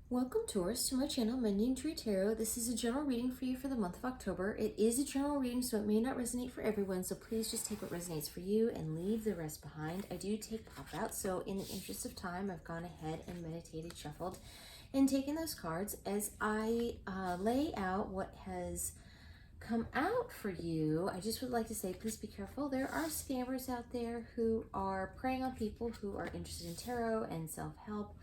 Welcome, Taurus, to my channel, Mending Tree Tarot. This is a general reading for you for the month of October. It is a general reading, so it may not resonate for everyone, so please just take what resonates for you and leave the rest behind. I do take pop-outs, so in the interest of time, I've gone ahead and meditated, shuffled, and taken those cards as I lay out what has come out for you. I just would like to say, please be careful. There are scammers out there who are preying on people who are interested in tarot and self-help.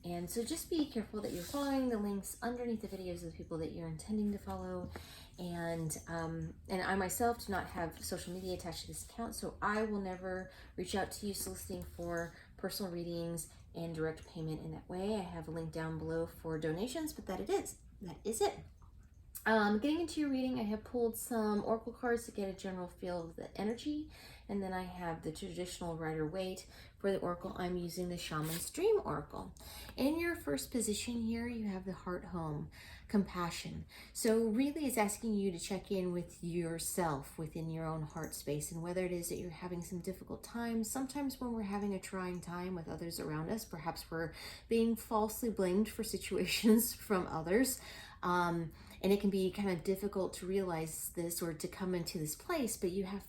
And so just be careful that you're following the links underneath the videos of the people that you're intending to follow. And I myself do not have social media attached to this account, so I will never reach out to you soliciting for personal readings and direct payment in that way. I have a link down below for donations, but that is it. Getting into your reading, I have pulled some oracle cards to get a general feel of the energy, and then I have the traditional Rider-Waite. For the oracle, I'm using the Shaman's Dream Oracle. In your first position here, you have the heart home, compassion. So really it's asking you to check in with yourself within your own heart space, and whether it is that you're having some difficult times. Sometimes when we're having a trying time with others around us, perhaps we're being falsely blamed for situations from others. And it can be kind of difficult to realize this or to come into this place, but you have,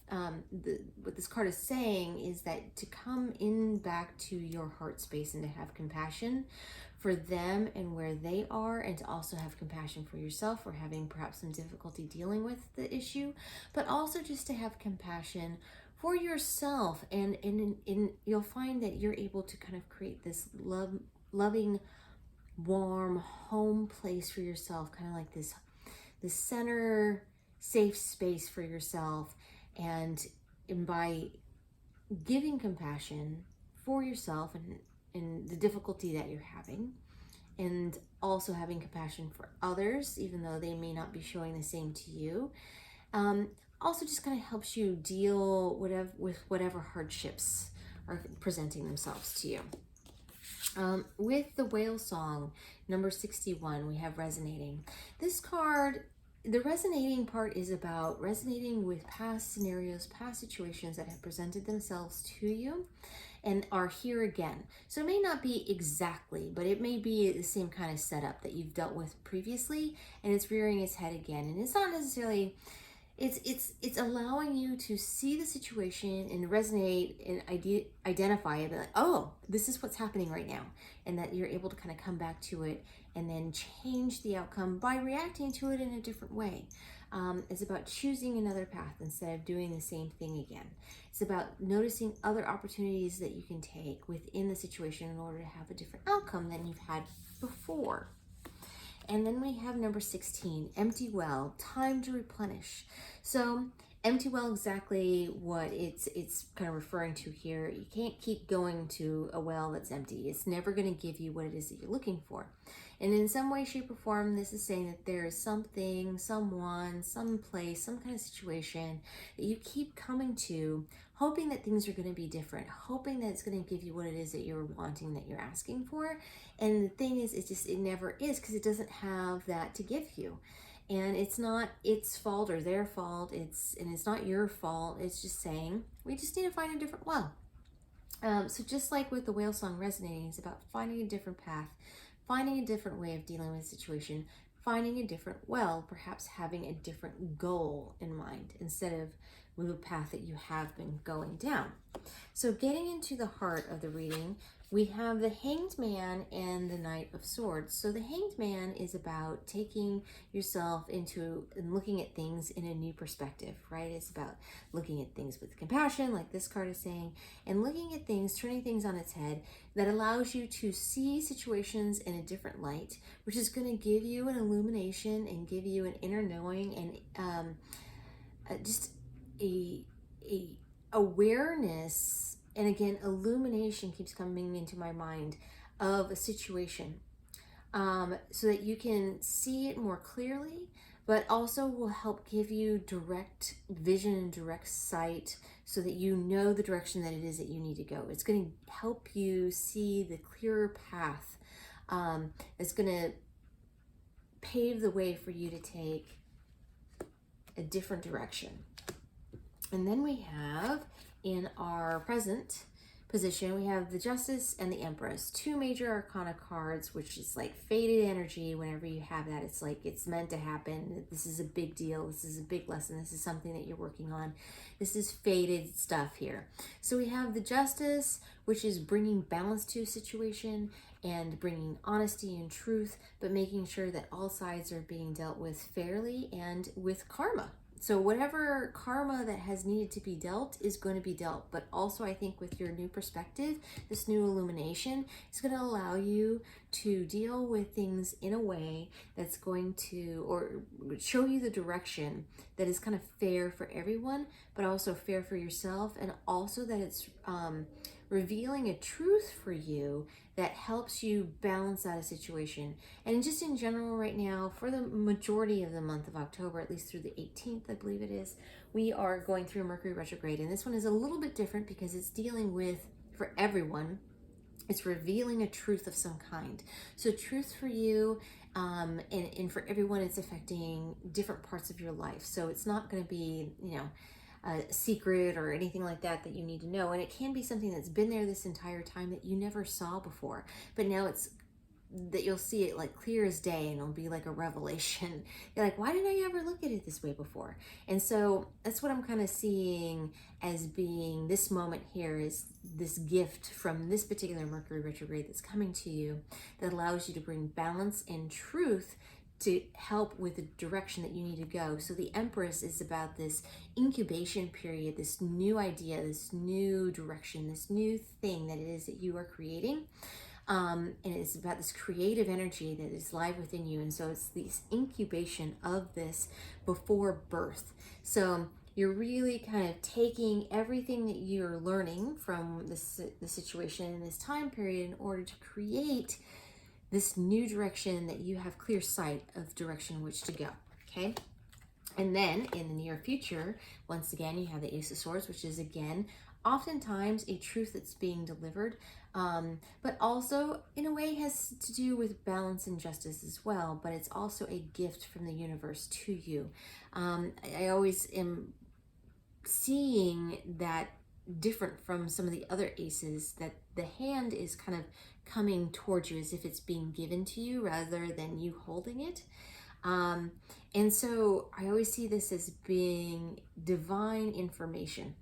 what this card is saying is that to come in back to your heart space and to have compassion for them and where they are, and to also have compassion for yourself for having perhaps some difficulty dealing with the issue, but also just to have compassion for yourself. And you'll find that you're able to kind of create this loving, warm home place for yourself, kind of like this center safe space for yourself. And by giving compassion for yourself and the difficulty that you're having, and also having compassion for others even though they may not be showing the same to you, also just kind of helps you deal with whatever hardships are presenting themselves to you. With the whale song, number 61, we have resonating. This card, the resonating part is about resonating with past scenarios, past situations that have presented themselves to you and are here again. So it may not be exactly, but it may be the same kind of setup that you've dealt with previously, and it's rearing its head again. And it's not necessarily, it's allowing you to see the situation and resonate and identify it, like, oh, this is what's happening right now, and that you're able to kind of come back to it and then change the outcome by reacting to it in a different way. It's about choosing another path instead of doing the same thing again. It's about noticing other opportunities that you can take within the situation in order to have a different outcome than you've had before. And then we have number 16, empty well, time to replenish. So empty well, exactly what it's kind of referring to here. You can't keep going to a well that's empty. It's never going to give you what it is that you're looking for. And in some way, shape, or form, this is saying that there is something, someone, some place, some kind of situation that you keep coming to, hoping that things are going to be different, hoping that it's going to give you what it is that you're wanting, that you're asking for. And the thing is, it never is, because it doesn't have that to give you. And it's not its fault or their fault. It's not your fault. It's just saying, we just need to find a different well. So just like with the whale song resonating, it's about finding a different path, finding a different way of dealing with the situation, finding a different well, perhaps having a different goal in mind instead of with a path that you have been going down. So getting into the heart of the reading, we have the Hanged Man and the Knight of Swords. So the Hanged Man is about taking yourself into and looking at things in a new perspective, right? It's about looking at things with compassion, like this card is saying, and looking at things, turning things on its head, that allows you to see situations in a different light, which is going to give you an illumination and give you an inner knowing and just a awareness. And again, illumination keeps coming into my mind of a situation, so that you can see it more clearly, but also will help give you direct vision and direct sight so that you know the direction that it is that you need to go. It's going to help you see the clearer path. It's going to pave the way for you to take a different direction. And then we have in our present position, we have the Justice and the Empress, two major arcana cards, which is like faded energy. Whenever you have that, it's like it's meant to happen. This is a big deal. This is a big lesson. This is something that you're working on. This is faded stuff here. So we have the Justice, which is bringing balance to a situation and bringing honesty and truth, but making sure that all sides are being dealt with fairly and with karma. So whatever karma that has needed to be dealt is going to be dealt. But also I think with your new perspective, this new illumination is going to allow you to deal with things in a way that's going to, or show you the direction that is kind of fair for everyone, but also fair for yourself. And also that it's revealing a truth for you that helps you balance out a situation. And just in general right now, for the majority of the month of October, at least through the 18th, I believe it is, we are going through Mercury retrograde. And this one is a little bit different because it's dealing with, for everyone, it's revealing a truth of some kind. So truth for you, and for everyone, it's affecting different parts of your life. So it's not going to be, a secret or anything like that that you need to know. And it can be something that's been there this entire time that you never saw before, but now it's that you'll see it like clear as day, and it'll be like a revelation. You're like, why didn't I ever look at it this way before? And so that's what I'm kind of seeing as being this moment here, is this gift from this particular Mercury retrograde that's coming to you that allows you to bring balance and truth to help with the direction that you need to go. So the Empress is about this incubation period, this new idea, this new direction, this new thing that it is that you are creating. And it's about this creative energy that is live within you. And so it's this incubation of this before birth. So you're really kind of taking everything that you're learning from the situation in this time period in order to create this new direction that you have clear sight of direction in which to go, okay? And then in the near future, once again, you have the Ace of Swords, which is, again, oftentimes a truth that's being delivered, but also in a way has to do with balance and justice as well, but it's also a gift from the universe to you. I always am seeing that different from some of the other aces, that the hand is kind of coming towards you as if it's being given to you rather than you holding it. And so I always see this as being divine information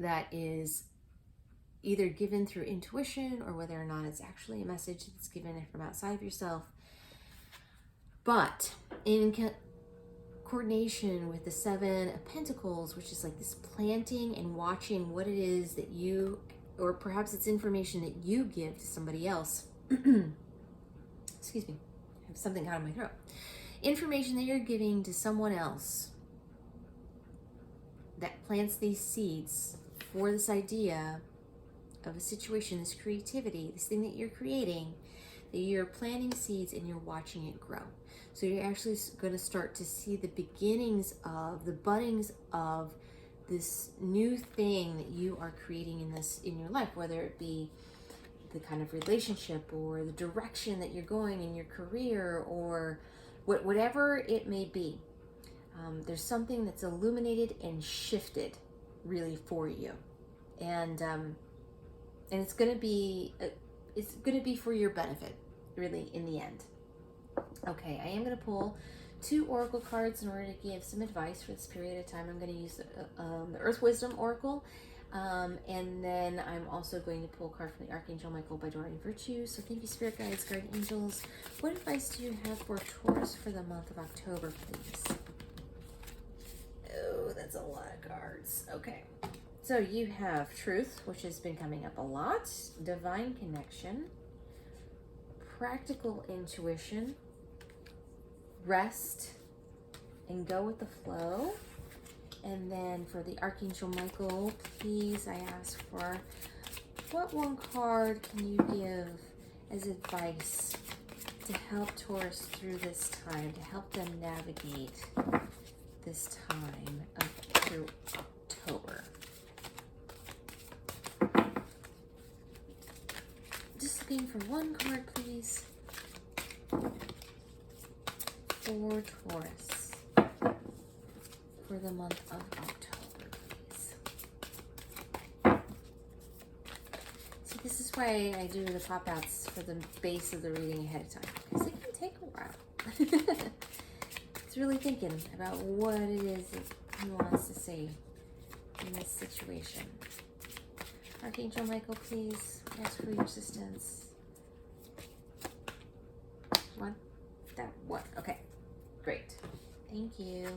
that is either given through intuition or whether or not it's actually a message that's given from outside of yourself. But in coordination with the Seven of Pentacles, which is like this planting and watching what it is that you, or perhaps it's information that you give to somebody else. Excuse me, I have something out of my throat. Information that you're giving to someone else that plants these seeds for this idea of a situation, this creativity, this thing that you're creating, that you're planting seeds and you're watching it grow. So you're actually going to start to see the beginnings of, the buddings of this new thing that you are creating in your life, whether it be the kind of relationship or the direction that you're going in your career or whatever it may be. There's something that's illuminated and shifted really for you. And it's going to be for your benefit, really, in the end. Okay, I am going to pull 2 oracle cards in order to give some advice for this period of time. I'm going to use the Earth Wisdom Oracle, and then I'm also going to pull a card from the Archangel Michael by Doreen Virtue. So thank you, Spirit Guides, Guardian Angels. What advice do you have for Taurus for the month of October, please? Oh, that's a lot of cards. Okay. So you have Truth, which has been coming up a lot, Divine Connection, Practical Intuition, Rest, and Go with the Flow. And then for the Archangel Michael, please, I ask for, what one card can you give as advice to help Taurus through this time, to help them navigate this time through October? Just looking for one card, please, for Taurus for the month of October, please. why I do the pop outs for the base of the reading ahead of time, because it can take a while. It's really thinking about what it is that he wants to say in this situation. Archangel Michael, please ask for your assistance. What? That what? Okay, great. Thank you.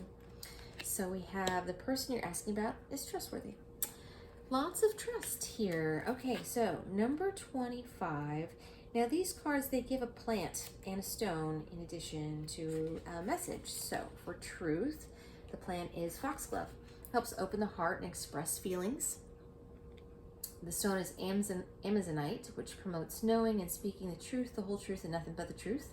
So we have the person you're asking about is trustworthy. Lots of trust here. Okay, so number 25. Now these cards, they give a plant and a stone in addition to a message. So for truth, the plant is foxglove. Helps open the heart and express feelings. The stone is Amazonite, which promotes knowing and speaking the truth, the whole truth, and nothing but the truth.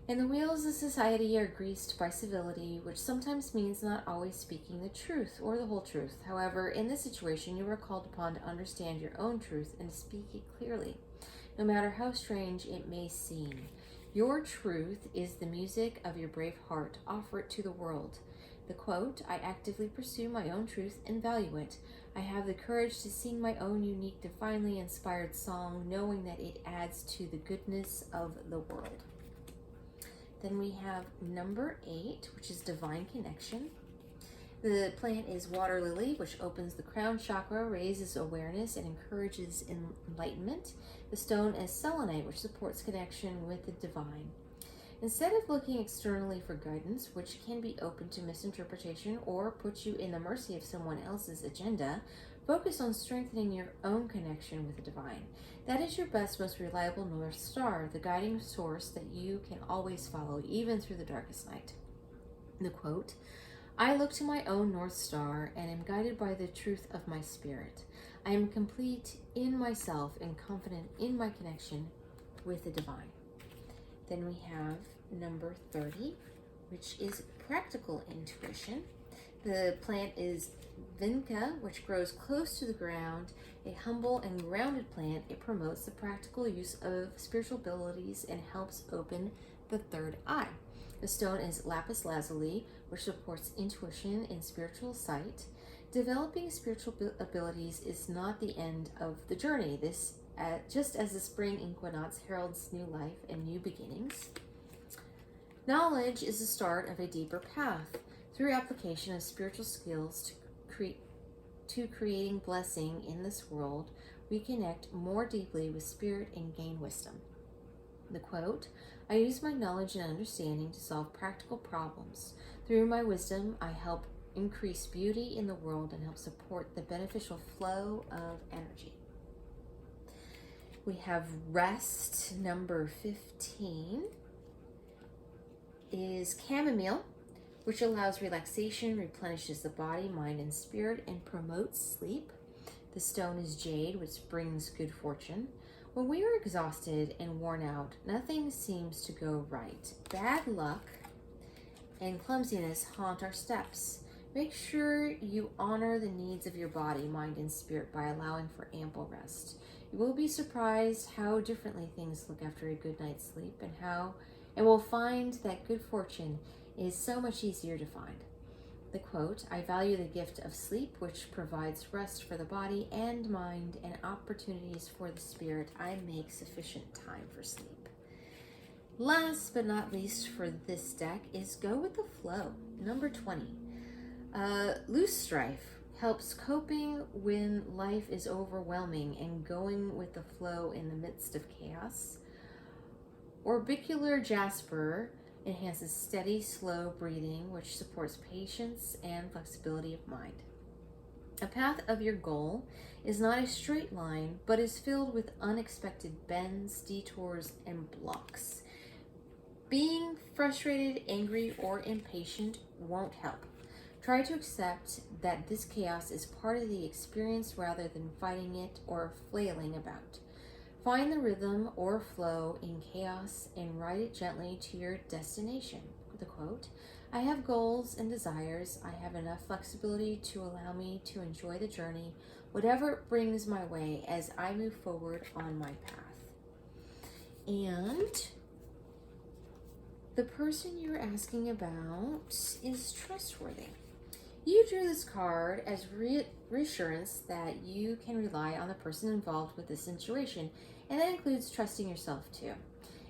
And the wheels of society are greased by civility, which sometimes means not always speaking the truth or the whole truth. However, in this situation, you are called upon to understand your own truth and to speak it clearly, no matter how strange it may seem. Your truth is the music of your brave heart. Offer it to the world. The quote, I actively pursue my own truth and value it. I have the courage to sing my own unique, divinely inspired song, knowing that it adds to the goodness of the world. Then we have number 8, which is divine connection. The plant is water lily, which opens the crown chakra, raises awareness, and encourages enlightenment. The stone is selenite, which supports connection with the divine. Instead of looking externally for guidance, which can be open to misinterpretation or put you in the mercy of someone else's agenda, focus on strengthening your own connection with the divine. That is your best, most reliable North Star, the guiding source that you can always follow, even through the darkest night. The quote, I look to my own North Star and am guided by the truth of my spirit. I am complete in myself and confident in my connection with the divine. Then we have number 30, which is practical intuition. The plant is Vinca, which grows close to the ground. A humble and grounded plant, it promotes the practical use of spiritual abilities and helps open the third eye. The stone is lapis lazuli, which supports intuition and spiritual sight. Developing spiritual abilities is not the end of the journey. This just as the spring equinox heralds new life and new beginnings. Knowledge is the start of a deeper path. Through application of spiritual skills to creating blessing in this world, we connect more deeply with spirit and gain wisdom. The quote, I use my knowledge and understanding to solve practical problems. Through my wisdom, I help increase beauty in the world and help support the beneficial flow of energy. We have rest. Number 15 is chamomile, which allows relaxation, replenishes the body, mind, and spirit, and promotes sleep. The stone is jade, which brings good fortune. When we are exhausted and worn out, nothing seems to go right. Bad luck and clumsiness haunt our steps. Make sure you honor the needs of your body, mind, and spirit by allowing for ample rest. You will be surprised how differently things look after a good night's sleep, and will find that good fortune is so much easier to find. The quote, I value the gift of sleep, which provides rest for the body and mind and opportunities for the spirit. I make sufficient time for sleep. Last but not least for this deck is go with the flow. Number 20. Loose strife helps coping when life is overwhelming and going with the flow in the midst of chaos. Orbicular jasper enhances steady, slow breathing, which supports patience and flexibility of mind. A path of your goal is not a straight line, but is filled with unexpected bends, detours, and blocks. Being frustrated, angry, or impatient won't help. Try to accept that this chaos is part of the experience rather than fighting it or flailing about. Find the rhythm or flow in chaos and ride it gently to your destination. The quote, I have goals and desires. I have enough flexibility to allow me to enjoy the journey, whatever it brings my way as I move forward on my path. And the person you're asking about is trustworthy. You drew this card as reassurance that you can rely on the person involved with this situation, and that includes trusting yourself too.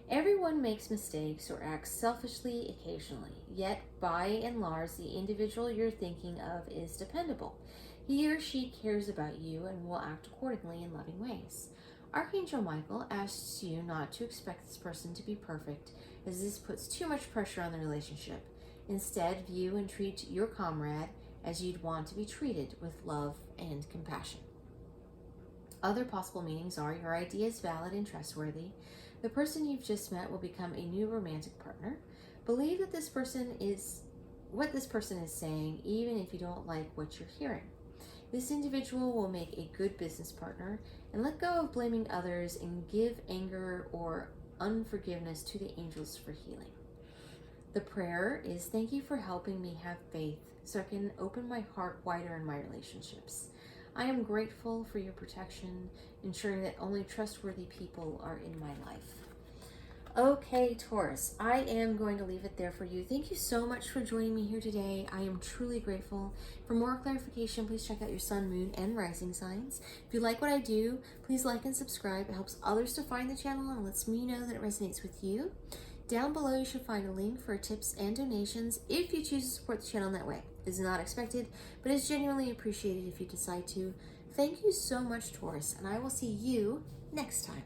Everyone makes mistakes or acts selfishly occasionally, yet by and large, the individual you're thinking of is dependable. He or she cares about you and will act accordingly in loving ways. Archangel Michael asks you not to expect this person to be perfect, as this puts too much pressure on the relationship. Instead, view and treat your comrade as you'd want to be treated, with love and compassion. Other possible meanings are your idea is valid and trustworthy. The person you've just met will become a new romantic partner. Believe that this person is what this person is saying, even if you don't like what you're hearing. This individual will make a good business partner, and let go of blaming others and give anger or unforgiveness to the angels for healing. The prayer is, thank you for helping me have faith so I can open my heart wider in my relationships. I am grateful for your protection, ensuring that only trustworthy people are in my life. Okay, Taurus, I am going to leave it there for you. Thank you so much for joining me here today. I am truly grateful. For more clarification, please check out your sun, moon, and rising signs. If you like what I do, please like and subscribe. It helps others to find the channel and lets me know that it resonates with you. Down below, you should find a link for tips and donations if you choose to support the channel in that way. It is not expected, but it's genuinely appreciated if you decide to. Thank you so much, Taurus, and I will see you next time.